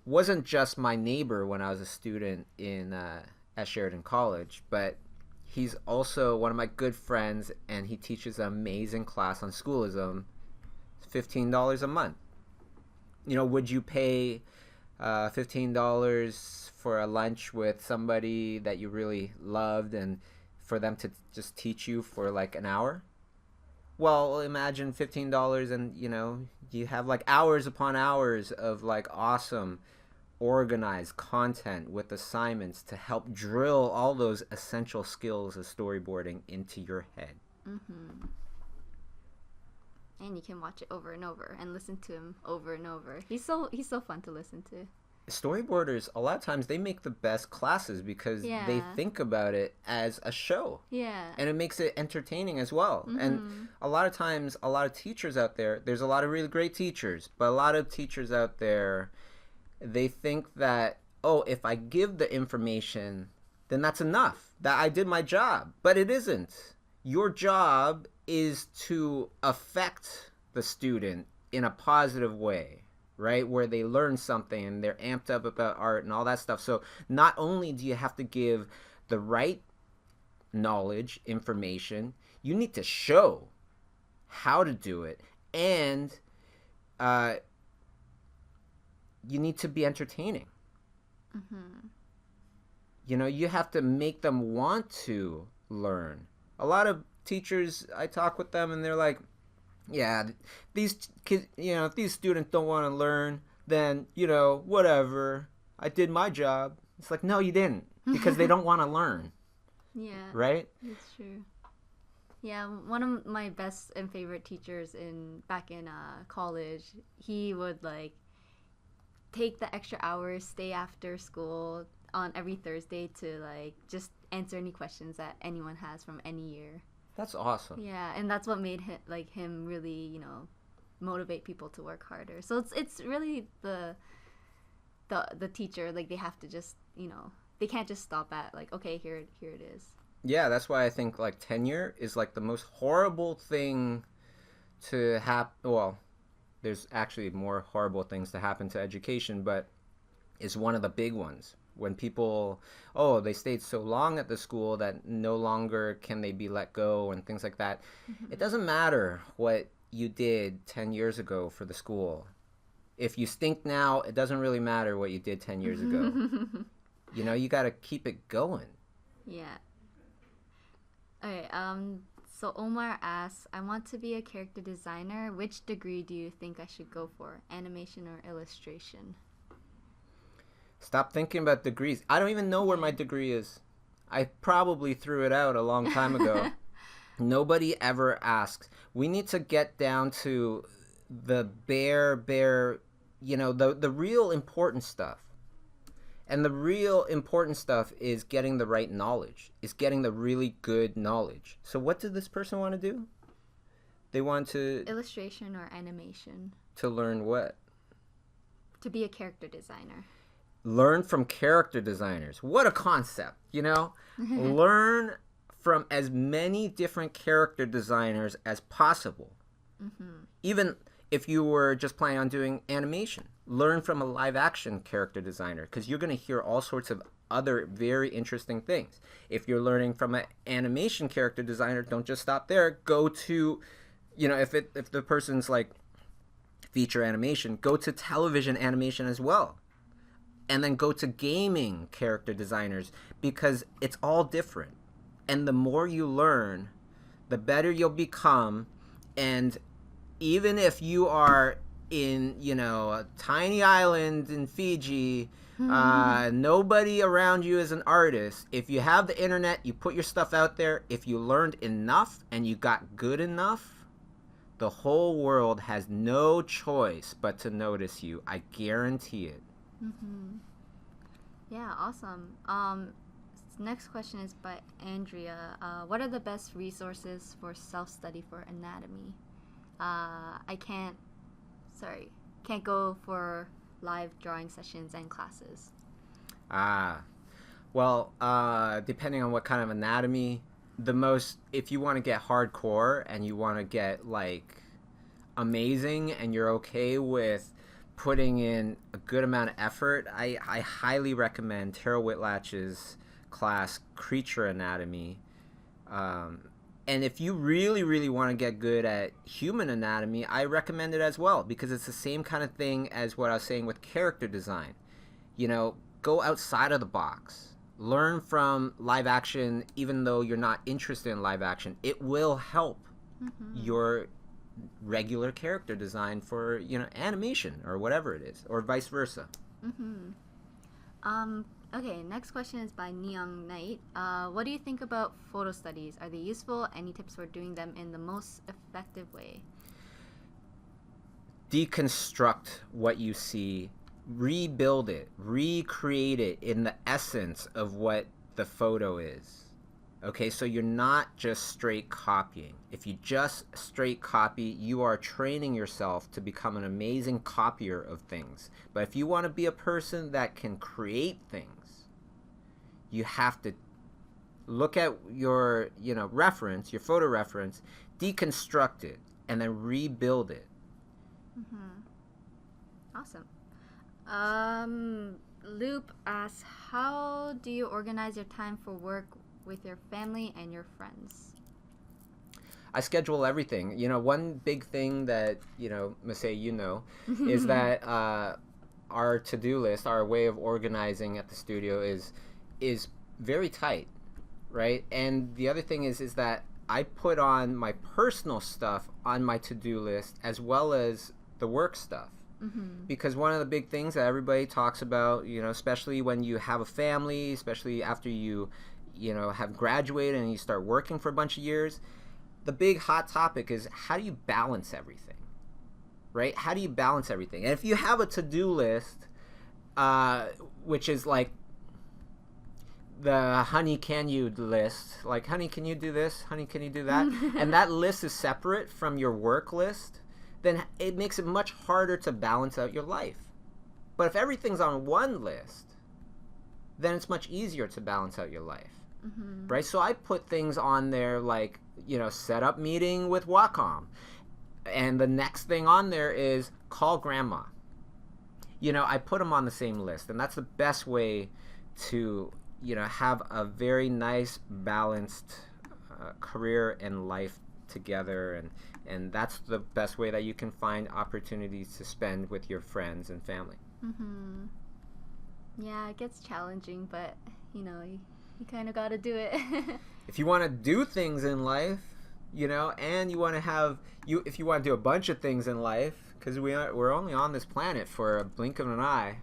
wasn't just my neighbor when I was a student at Sheridan College, but he's also one of my good friends, and he teaches an amazing class on schoolism. $15 a month. Would you pay $15 for a lunch with somebody that you really loved and for them to just teach you for like an hour? Well, imagine $15 and you have like hours upon hours of like awesome organized content with assignments to help drill all those essential skills of storyboarding into your head. Mm-hmm. And you can watch it over and over and listen to him over and over. He's so fun to listen to. Storyboarders, a lot of times they make the best classes because they think about it as a show. Yeah. And it makes it entertaining as well. Mm-hmm. And a lot of times, a lot of teachers out there's a lot of really great teachers, but a lot of teachers out there, they think that, if I give the information, then that's enough, that I did my job. But it isn't. Your job is to affect the student in a positive way, right? Where they learn something and they're amped up about art and all that stuff. So not only do you have to give the right knowledge, information, you need to show how to do it. And you need to be entertaining. Mm-hmm. You have to make them want to learn. A lot of teachers, I talk with them and they're like, yeah, these kids, if these students don't want to learn, then, whatever, I did my job. It's like, no, you didn't, because they don't want to learn. Yeah. Right? That's true. Yeah, one of my best and favorite teachers back in college, he would like take the extra hours, stay after school on every Thursday to like just answer any questions that anyone has from any year. That's awesome. Yeah, and that's what made him really, motivate people to work harder. So it's really the teacher, like they have to just, they can't just stop at like, okay, here it is. Yeah, that's why I think like tenure is like the most horrible thing to happen. Well, there's actually more horrible things to happen to education, but it's one of the big ones. When people, they stayed so long at the school that no longer can they be let go and things like that. Mm-hmm. It doesn't matter what you did 10 years ago for the school. If you stink now, it doesn't really matter what you did 10 years ago. You got to keep it going. Yeah. Okay, so Omar asks, I want to be a character designer. Which degree do you think I should go for? Animation or illustration? Stop thinking about degrees. I don't even know where my degree is. I probably threw it out a long time ago. Nobody ever asks. We need to get down to the bare, the real important stuff. And the real important stuff is getting the right knowledge, is getting the really good knowledge. So what did this person want to do? They want to... Illustration or animation. To learn what? To be a character designer. Learn from character designers. What a concept, Learn from as many different character designers as possible. Mm-hmm. Even if you were just planning on doing animation, learn from a live action character designer, because you're going to hear all sorts of other very interesting things. If you're learning from an animation character designer, don't just stop there. Go to, if the person's like feature animation, go to television animation as well. And then go to gaming character designers, because it's all different. And the more you learn, the better you'll become. And even if you are in, a tiny island in Fiji, nobody around you is an artist. If you have the internet, you put your stuff out there. If you learned enough and you got good enough, the whole world has no choice but to notice you. I guarantee it. Mm-hmm. Yeah, awesome. Next question is by Andrea. What are the best resources for self-study for anatomy? I can't go for live drawing sessions and classes. Well, depending on what kind of anatomy, if you want to get hardcore and you want to get like amazing and you're okay with putting in a good amount of effort, I highly recommend Tara Whitlatch's class, Creature Anatomy. And if you really, really want to get good at human anatomy, I recommend it as well, because it's the same kind of thing as what I was saying with character design. You know, go outside of the box. Learn from live action, even though you're not interested in live action. It will help your regular character design for, animation or whatever it is, or vice versa. Okay, next question is by Neon Knight. What do you think about photo studies? Are they useful? Any tips for doing them in the most effective way? Deconstruct what you see, rebuild it, recreate it in the essence of what the photo is. Okay, so you're not just straight copying. If you just straight copy, you are training yourself to become an amazing copier of things. But if you want to be a person that can create things, you have to look at your, reference, your photo reference, deconstruct it, and then rebuild it. Awesome. Loop asks, how do you organize your time for work with your family and your friends? I schedule everything. One big thing that, Masay, is that our to-do list, our way of organizing at the studio is very tight, right? And the other thing is that I put on my personal stuff on my to-do list as well as the work stuff. Because one of the big things that everybody talks about, especially when you have a family, especially after you have graduated and you start working for a bunch of years, the big hot topic is, how do you balance everything, right? How do you balance everything? And if you have a to-do list, which is like the honey, can you list, like, honey, can you do this? Honey, can you do that? And that list is separate from your work list, then it makes it much harder to balance out your life. But if everything's on one list, then it's much easier to balance out your life. Right? So I put things on there like, set up meeting with Wacom. And the next thing on there is call grandma. I put them on the same list. And that's the best way to, have a very nice, balanced career and life together. And that's the best way that you can find opportunities to spend with your friends and family. Yeah, it gets challenging, but, you kind of got to do it. If you want to do things in life, and you want to have, if you want to do a bunch of things in life, because we're only on this planet for a blink of an eye,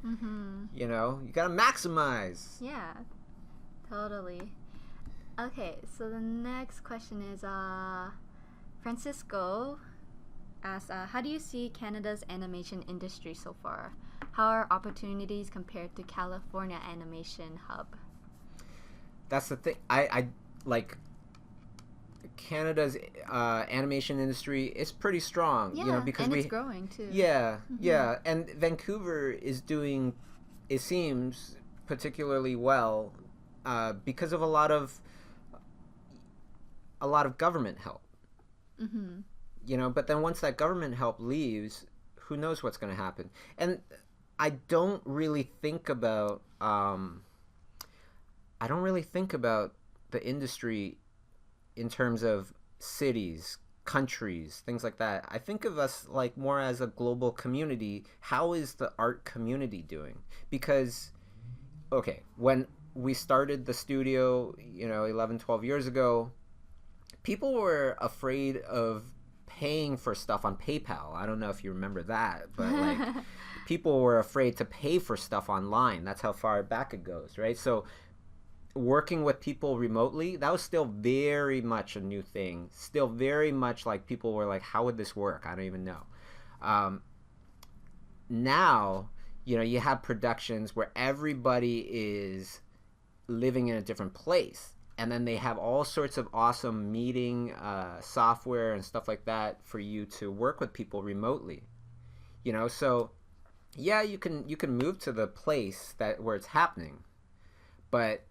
you got to maximize. Yeah, totally. Okay, so the next question is, Francisco asks, how do you see Canada's animation industry so far? How are opportunities compared to California Animation Hub? That's the thing. I like Canada's animation industry is pretty strong. Yeah, because and it's growing too. Yeah, yeah. And Vancouver is doing, it seems, particularly well because of a lot of government help. But then once that government help leaves, who knows what's going to happen? And I don't really think about the industry in terms of cities, countries, things like that. I think of us like more as a global community. How is the art community doing? Because, okay, when we started the studio, 11, 12 years ago, people were afraid of paying for stuff on PayPal. I don't know if you remember that, but like people were afraid to pay for stuff online. That's how far back it goes, right? So working with people remotely, that was still very much a new thing. Still very much like people were like, how would this work? I don't even know. Now, you have productions where everybody is living in a different place. and then they have all sorts of awesome meeting software and stuff like that for you to work with people remotely. So yeah, you can move to the place where it's happening, but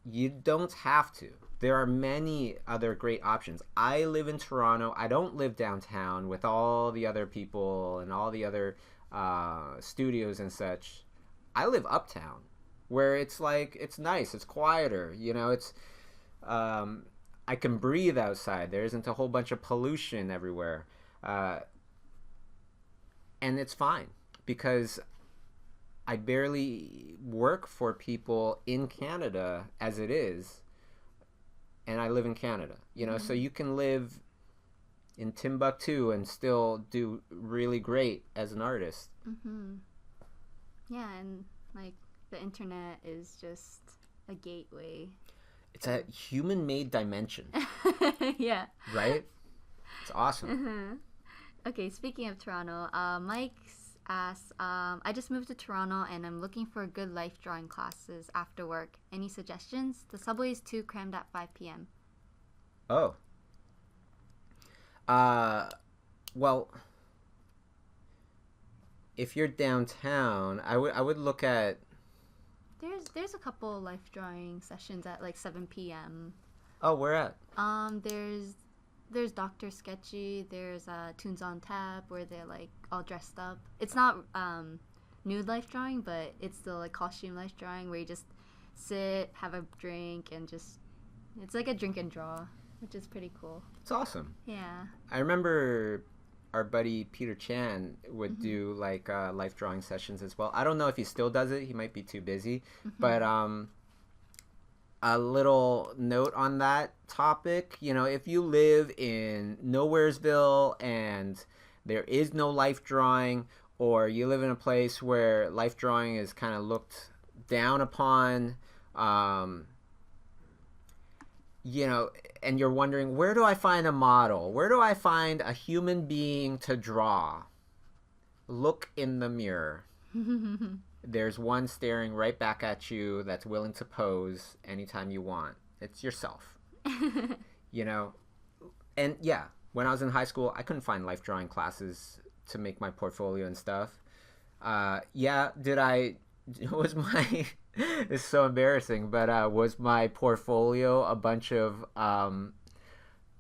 you don't have to. There are many other great options. I live in Toronto. I don't live downtown with all the other people and all the other studios and such. I live uptown, where it's nice, it's quieter. It's I can breathe outside. There isn't a whole bunch of pollution everywhere, and it's fine because I barely work for people in Canada as it is, and I live in Canada. So you can live in Timbuktu and still do really great as an artist. Yeah, and like the internet is just a gateway. It's a human-made dimension. Yeah. Right? It's awesome. Okay, speaking of Toronto, Mike asks, I just moved to Toronto and I'm looking for good life drawing classes after work. Any suggestions? The subway is too crammed at 5 p.m. Oh. Well, if you're downtown, I would look at... There's a couple life drawing sessions at like 7 p.m. Oh, where at? There's Dr. Sketchy. There's Tunes on Tap where they're like all dressed up. It's not nude life drawing, but it's still like costume life drawing where you just sit, have a drink, and it's like a drink and draw, which is pretty cool. It's awesome. Yeah. I remember our buddy Peter Chan would do like life drawing sessions as well. I don't know if he still does it. He might be too busy, but a little note on that topic, if you live in Nowheresville and there is no life drawing, or you live in a place where life drawing is kind of looked down upon, and you're wondering, where do I find a model? Where do I find a human being to draw? Look in the mirror. There's one staring right back at you that's willing to pose anytime you want. It's yourself. And yeah, when I was in high school, I couldn't find life drawing classes to make my portfolio and stuff. Was my... It's so embarrassing, but was my portfolio a bunch of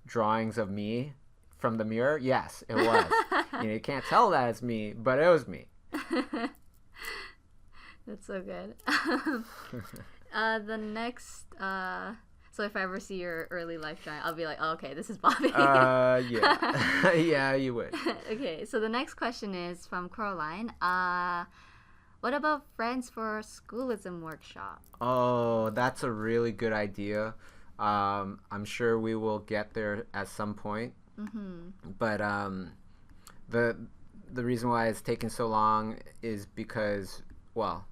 drawings of me from the mirror? Yes, it was. You can't tell that it's me, but it was me. That's so good. The next, so if I ever see your early life drawing, I'll be like, oh, okay, this is Bobby. Yeah. Yeah, you would. Okay, so the next question is from Coraline. What about friends for schoolism workshop? Oh, that's a really good idea. I'm sure we will get there at some point. But the reason why it's taken so long is because, well,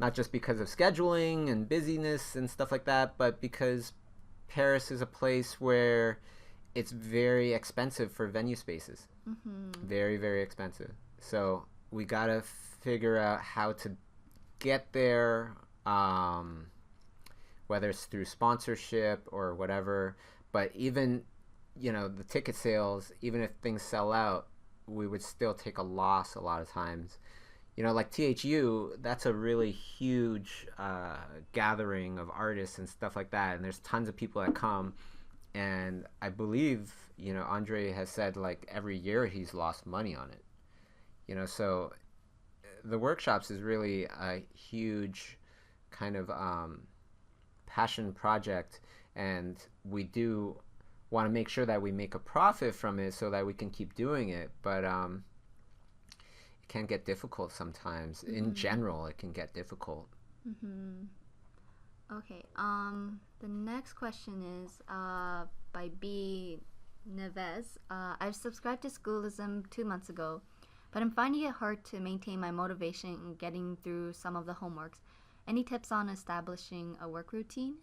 not just because of scheduling and busyness and stuff like that, but because Paris is a place where it's very expensive for venue spaces. Very, very expensive. So we gotta figure out how to get there, whether it's through sponsorship or whatever. But even, the ticket sales, even if things sell out, we would still take a loss a lot of times. Like THU, that's a really huge gathering of artists and stuff like that, and there's tons of people that come, and I believe, Andre has said like every year he's lost money on it. So the workshops is really a huge kind of passion project, and we do want to make sure that we make a profit from it so that we can keep doing it, but it can get difficult sometimes. In general, it can get difficult. Okay, the next question is by B. Neves. I've subscribed to Schoolism 2 months ago, but I'm finding it hard to maintain my motivation in getting through some of the homeworks. Any tips on establishing a work routine?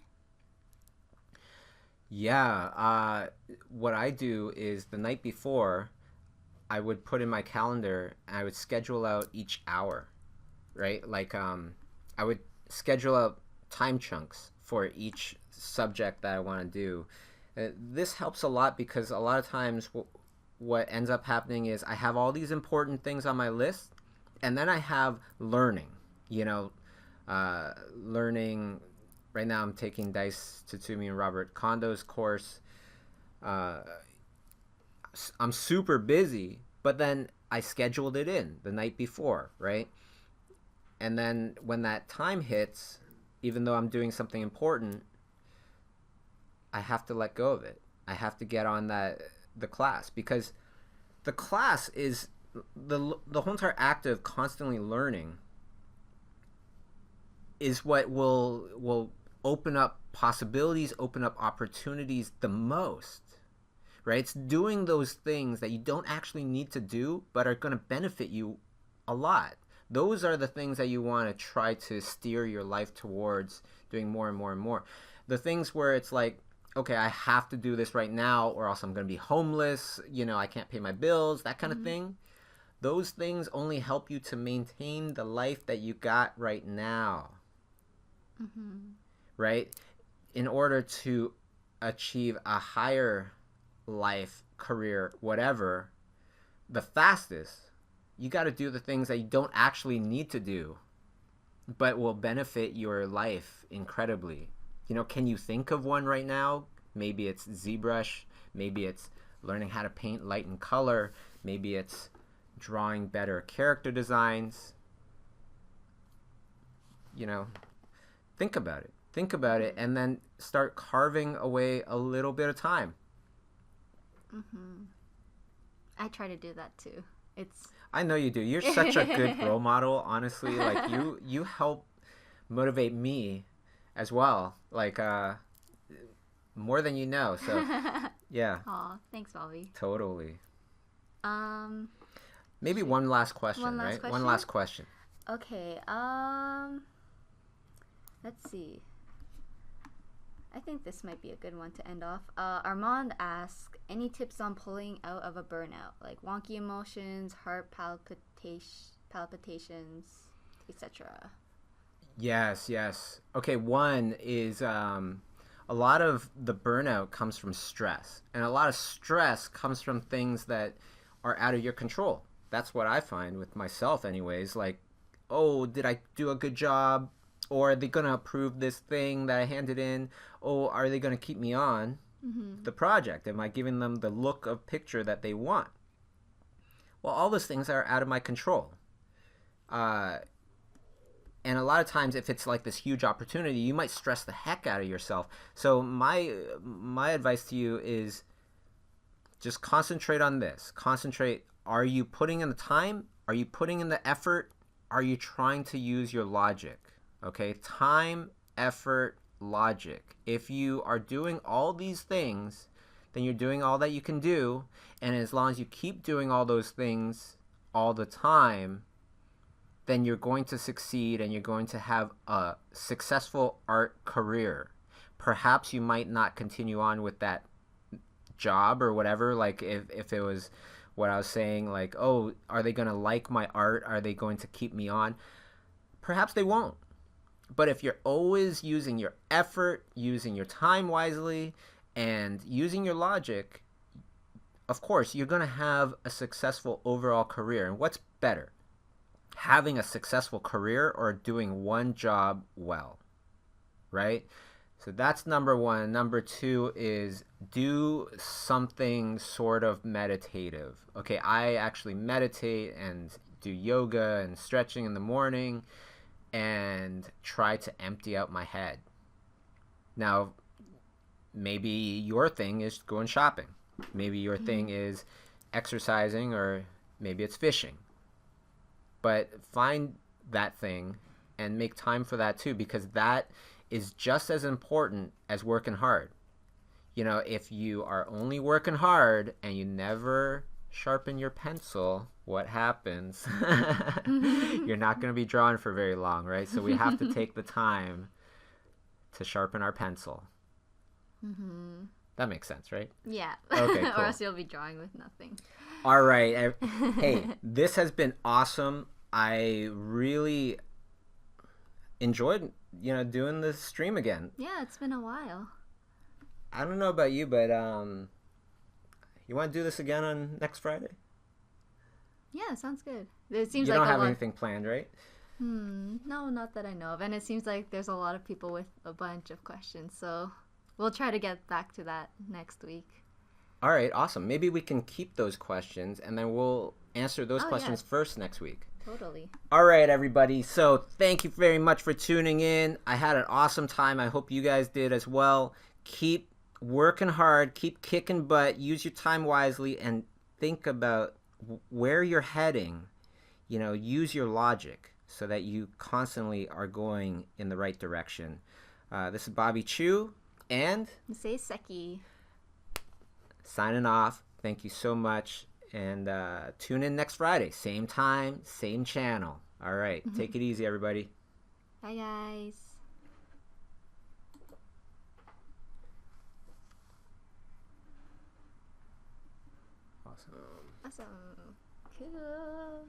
Yeah, what I do is the night before, I would put in my calendar and I would schedule out each hour, right? Like I would schedule out time chunks for each subject that I want to do. This helps a lot because a lot of times what ends up happening is I have all these important things on my list, and then I have learning. Learning. Right now I'm taking Dice Tatsumi and Robert Kondo's course. I'm super busy, but then I scheduled it in the night before, right? And then when that time hits, even though I'm doing something important, I have to let go of it. I have to get on the class, because the class is the whole entire act of constantly learning is what will open up possibilities, open up opportunities the most. Right? It's doing those things that you don't actually need to do, but are going to benefit you a lot. Those are the things that you want to try to steer your life towards doing more and more and more. The things where it's like, okay, I have to do this right now or else I'm going to be homeless, I can't pay my bills, that kind of thing. Those things only help you to maintain the life that you got right now. Right? In order to achieve a higher life, career, whatever, the fastest, you got to do the things that you don't actually need to do, but will benefit your life incredibly. Can you think of one right now? Maybe it's ZBrush, maybe it's learning how to paint light and color, maybe it's drawing better character designs. Think about it, and then start carving away a little bit of time. I try to do that too. I know you do. You're such a good role model, honestly. Like you help motivate me as well. Like more than you know. So yeah. Aw, thanks, Bobby. Totally. Maybe one last question, right? One last question. Okay. Let's see. I think this might be a good one to end off. Armand asks, any tips on pulling out of a burnout? Like wonky emotions, heart palpitations, etc. Yes. Okay, one is a lot of the burnout comes from stress. And a lot of stress comes from things that are out of your control. That's what I find with myself anyways. Like, oh, did I do a good job? Or are they going to approve this thing that I handed in? Oh, are they going to keep me on the project? Am I giving them the look of picture that they want? Well, all those things are out of my control. And a lot of times, if it's like this huge opportunity, you might stress the heck out of yourself. So my advice to you is just concentrate on this. Concentrate. Are you putting in the time? Are you putting in the effort? Are you trying to use your logic? Okay, time, effort, logic. If you are doing all these things, then you're doing all that you can do. And as long as you keep doing all those things all the time, then you're going to succeed and you're going to have a successful art career. Perhaps you might not continue on with that job or whatever. Like if it was what I was saying, like, oh, are they going to like my art? Are they going to keep me on? Perhaps they won't. But if you're always using your effort, using your time wisely, and using your logic, of course, you're going to have a successful overall career. And what's better, having a successful career or doing one job well, right? So that's number one. Number two is do something sort of meditative. Okay, I actually meditate and do yoga and stretching in the morning and try to empty out my head. Now, maybe your thing is going shopping. Maybe your thing is exercising, or maybe it's fishing. But find that thing and make time for that too, because that is just as important as working hard. If you are only working hard and you never sharpen your pencil, what happens? You're not going to be drawing for very long, right? So we have to take the time to sharpen our pencil. That makes sense, right? Yeah. Okay, cool. Or else you'll be drawing with nothing. All right. Hey, this has been awesome. I really enjoyed doing the stream again. Yeah, it's been a while. I don't know about you, but you want to do this again on next Friday? Yeah, sounds good. It seems You like don't a have lot. anything planned, right? No, not that I know of. And it seems like there's a lot of people with a bunch of questions. So we'll try to get back to that next week. All right, awesome. Maybe we can keep those questions, and then we'll answer those questions first next week. Totally. All right, everybody. So thank you very much for tuning in. I had an awesome time. I hope you guys did as well. Keep working hard. Keep kicking butt. Use your time wisely, and think about where you're heading. Use your logic so that you constantly are going in the right direction. This is Bobby Chiu, and Say Seki. Signing off. Thank you so much. And tune in next Friday. Same time, same channel. All right. Take it easy, everybody. Bye, guys. Awesome. Awesome. Cool.